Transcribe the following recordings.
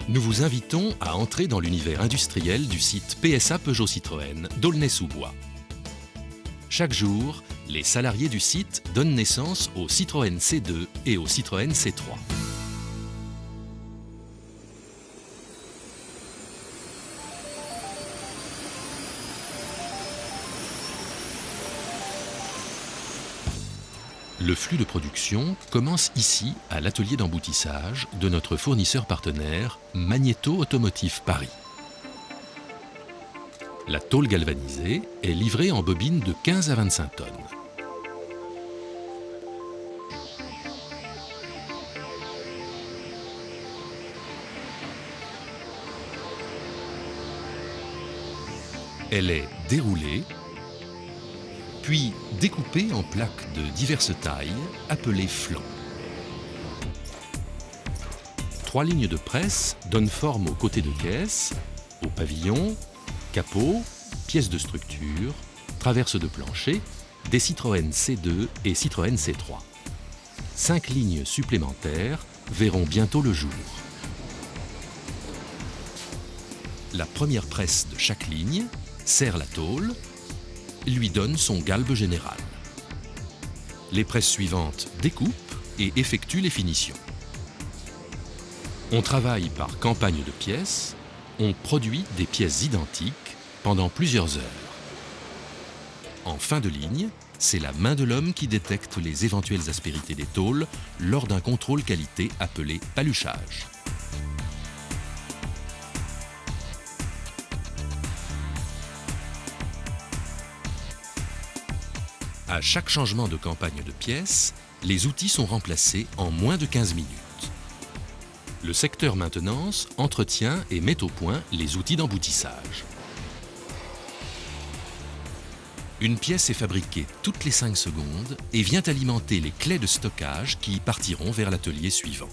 Nous vous invitons à entrer dans l'univers industriel du site PSA Peugeot Citroën d'Aulnay-sous-Bois. Chaque jour, les salariés du site donnent naissance au Citroën C2 et au Citroën C3. Le flux de production commence ici, à l'atelier d'emboutissage de notre fournisseur partenaire Magnéto Automotive Paris. La tôle galvanisée est livrée en bobines de 15 à 25 tonnes. Elle est déroulée, puis découpée en plaques de diverses tailles, appelées flancs. 3 lignes de presse donnent forme aux côtés de caisse, au pavillon, capot, pièces de structure, traverses de plancher, des Citroën C2 et Citroën C3. 5 lignes supplémentaires verront bientôt le jour. La première presse de chaque ligne serre la tôle, lui donne son galbe général. Les presses suivantes découpent et effectuent les finitions. On travaille par campagne de pièces, on produit des pièces identiques pendant plusieurs heures. En fin de ligne, c'est la main de l'homme qui détecte les éventuelles aspérités des tôles lors d'un contrôle qualité appelé paluchage. À chaque changement de campagne de pièces, les outils sont remplacés en moins de 15 minutes. Le secteur maintenance entretient et met au point les outils d'emboutissage. Une pièce est fabriquée toutes les 5 secondes et vient alimenter les clés de stockage qui partiront vers l'atelier suivant.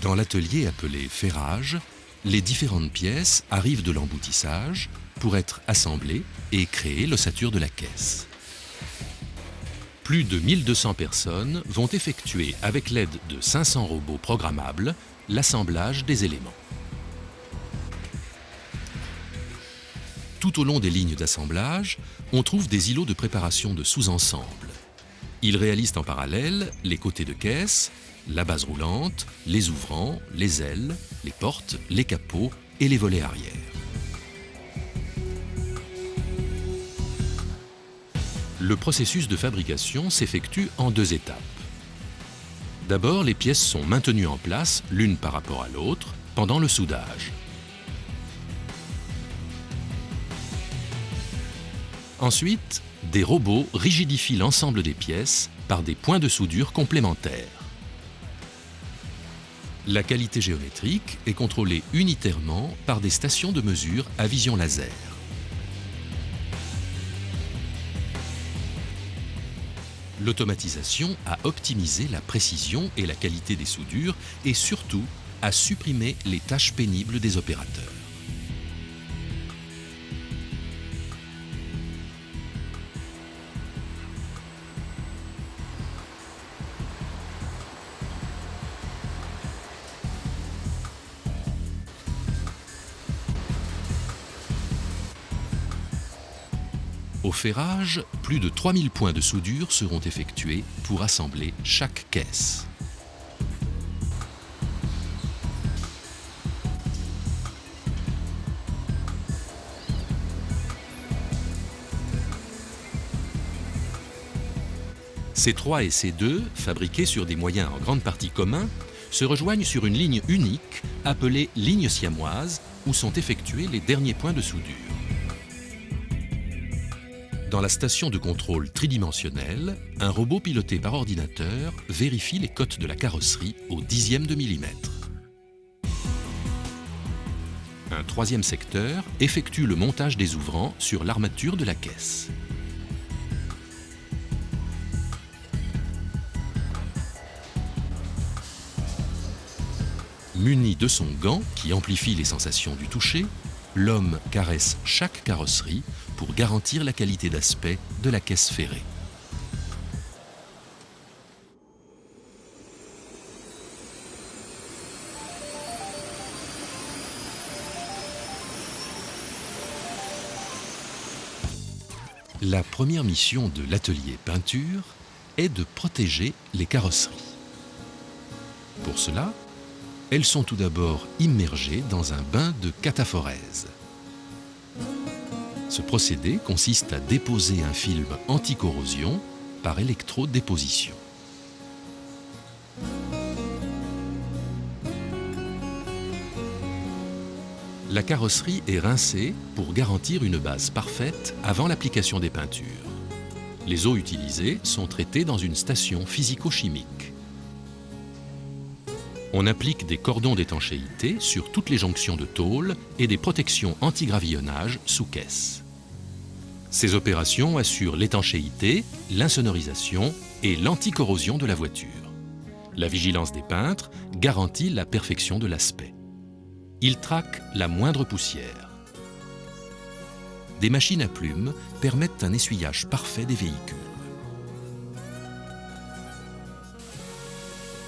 Dans l'atelier appelé ferrage, les différentes pièces arrivent de l'emboutissage pour être assemblées et créer l'ossature de la caisse. Plus de 1200 personnes vont effectuer avec l'aide de 500 robots programmables l'assemblage des éléments. Tout au long des lignes d'assemblage, on trouve des îlots de préparation de sous-ensembles. Ils réalisent en parallèle les côtés de caisse, la base roulante, les ouvrants, les ailes, les portes, les capots et les volets arrière. Le processus de fabrication s'effectue en 2 étapes. D'abord, les pièces sont maintenues en place l'une par rapport à l'autre pendant le soudage. Ensuite, des robots rigidifient l'ensemble des pièces par des points de soudure complémentaires. La qualité géométrique est contrôlée unitairement par des stations de mesure à vision laser. L'automatisation a optimisé la précision et la qualité des soudures et surtout a supprimé les tâches pénibles des opérateurs. Au ferrage, plus de 3000 points de soudure seront effectués pour assembler chaque caisse. C3 et C2, fabriqués sur des moyens en grande partie communs, se rejoignent sur une ligne unique appelée ligne siamoise où sont effectués les derniers points de soudure. Dans la station de contrôle tridimensionnelle, un robot piloté par ordinateur vérifie les cotes de la carrosserie au dixième de millimètre. Un 3e secteur effectue le montage des ouvrants sur l'armature de la caisse. Muni de son gant qui amplifie les sensations du toucher, l'homme caresse chaque carrosserie pour garantir la qualité d'aspect de la caisse ferrée. La première mission de l'atelier peinture est de protéger les carrosseries. Pour cela, elles sont tout d'abord immergées dans un bain de cataphorèse. Ce procédé consiste à déposer un film anti-corrosion par électrodéposition. La carrosserie est rincée pour garantir une base parfaite avant l'application des peintures. Les eaux utilisées sont traitées dans une station physico-chimique. On applique des cordons d'étanchéité sur toutes les jonctions de tôle et des protections anti-gravillonnage sous caisse. Ces opérations assurent l'étanchéité, l'insonorisation et l'anticorrosion de la voiture. La vigilance des peintres garantit la perfection de l'aspect. Ils traquent la moindre poussière. Des machines à plumes permettent un essuyage parfait des véhicules.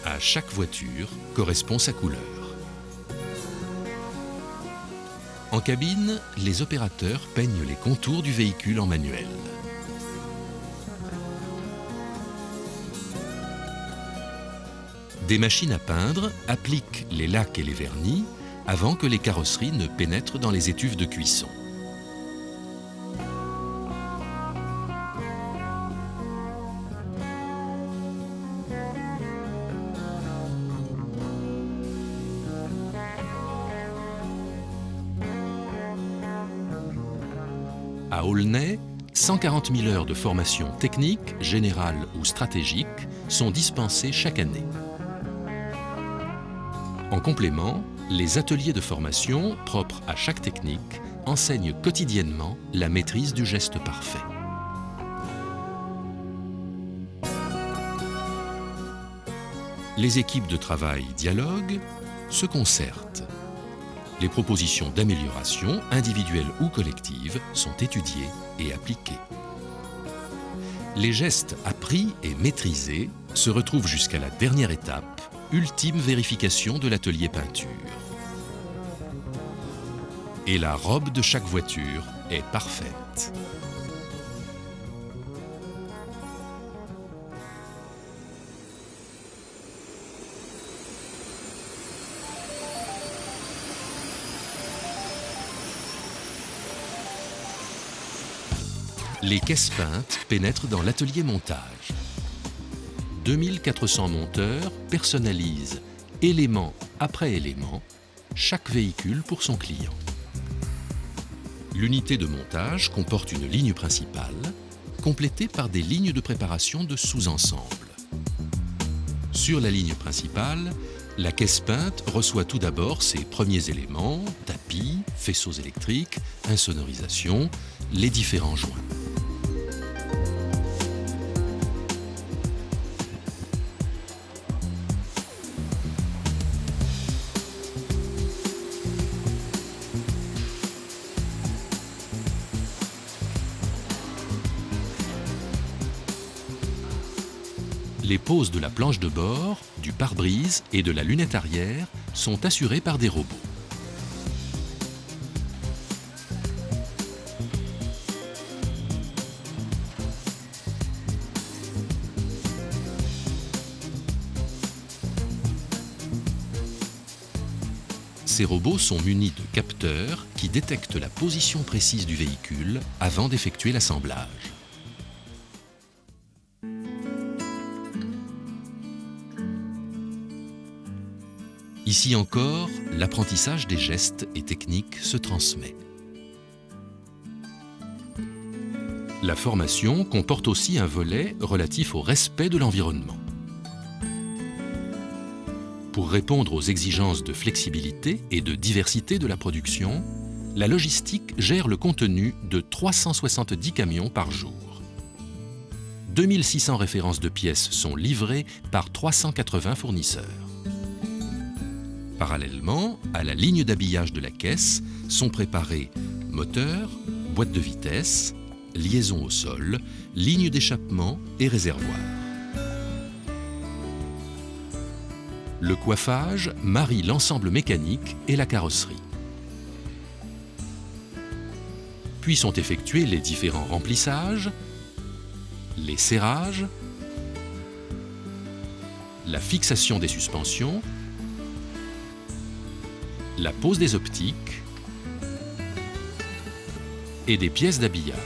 À chaque voiture correspond sa couleur. En cabine, les opérateurs peignent les contours du véhicule en manuel. Des machines à peindre appliquent les lacs et les vernis avant que les carrosseries ne pénètrent dans les étuves de cuisson. À Aulnay, 140 000 heures de formation technique, générale ou stratégique sont dispensées chaque année. En complément, les ateliers de formation, propres à chaque technique, enseignent quotidiennement la maîtrise du geste parfait. Les équipes de travail dialoguent, se concertent. Les propositions d'amélioration, individuelles ou collectives, sont étudiées et appliquées. Les gestes appris et maîtrisés se retrouvent jusqu'à la dernière étape, ultime vérification de l'atelier peinture. Et la robe de chaque voiture est parfaite. Les caisses peintes pénètrent dans l'atelier montage. 2400 monteurs personnalisent, élément après élément, chaque véhicule pour son client. L'unité de montage comporte une ligne principale, complétée par des lignes de préparation de sous-ensembles. Sur la ligne principale, la caisse peinte reçoit tout d'abord ses premiers éléments, tapis, faisceaux électriques, insonorisation, les différents joints. Les poses de la planche de bord, du pare-brise et de la lunette arrière sont assurées par des robots. Ces robots sont munis de capteurs qui détectent la position précise du véhicule avant d'effectuer l'assemblage. Ici encore, l'apprentissage des gestes et techniques se transmet. La formation comporte aussi un volet relatif au respect de l'environnement. Pour répondre aux exigences de flexibilité et de diversité de la production, la logistique gère le contenu de 370 camions par jour. 2600 références de pièces sont livrées par 380 fournisseurs. Parallèlement, à la ligne d'habillage de la caisse sont préparés moteur, boîte de vitesse, liaison au sol, ligne d'échappement et réservoir. Le coiffage marie l'ensemble mécanique et la carrosserie. Puis sont effectués les différents remplissages, les serrages, la fixation des suspensions, la pose des optiques et des pièces d'habillage.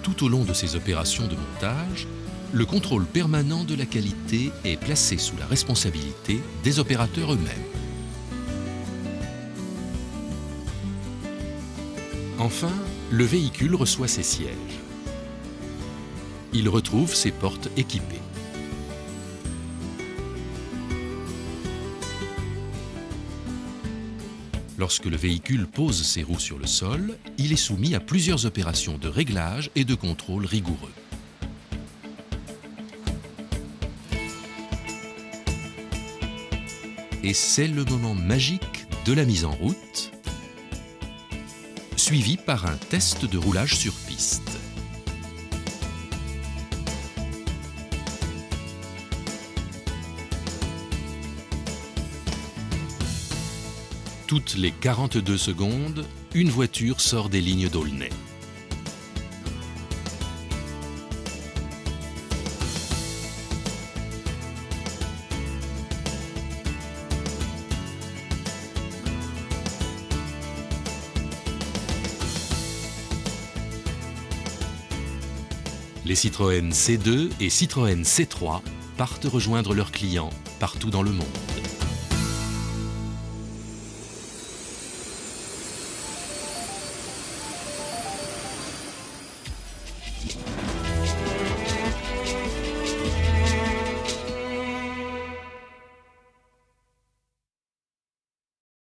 Tout au long de ces opérations de montage, le contrôle permanent de la qualité est placé sous la responsabilité des opérateurs eux-mêmes. Enfin, le véhicule reçoit ses sièges. Il retrouve ses portes équipées. Lorsque le véhicule pose ses roues sur le sol, il est soumis à plusieurs opérations de réglage et de contrôle rigoureux. Et c'est le moment magique de la mise en route, suivi par un test de roulage sur piste. Toutes les 42 secondes, une voiture sort des lignes d'Aulnay. Les Citroën C2 et Citroën C3 partent rejoindre leurs clients partout dans le monde.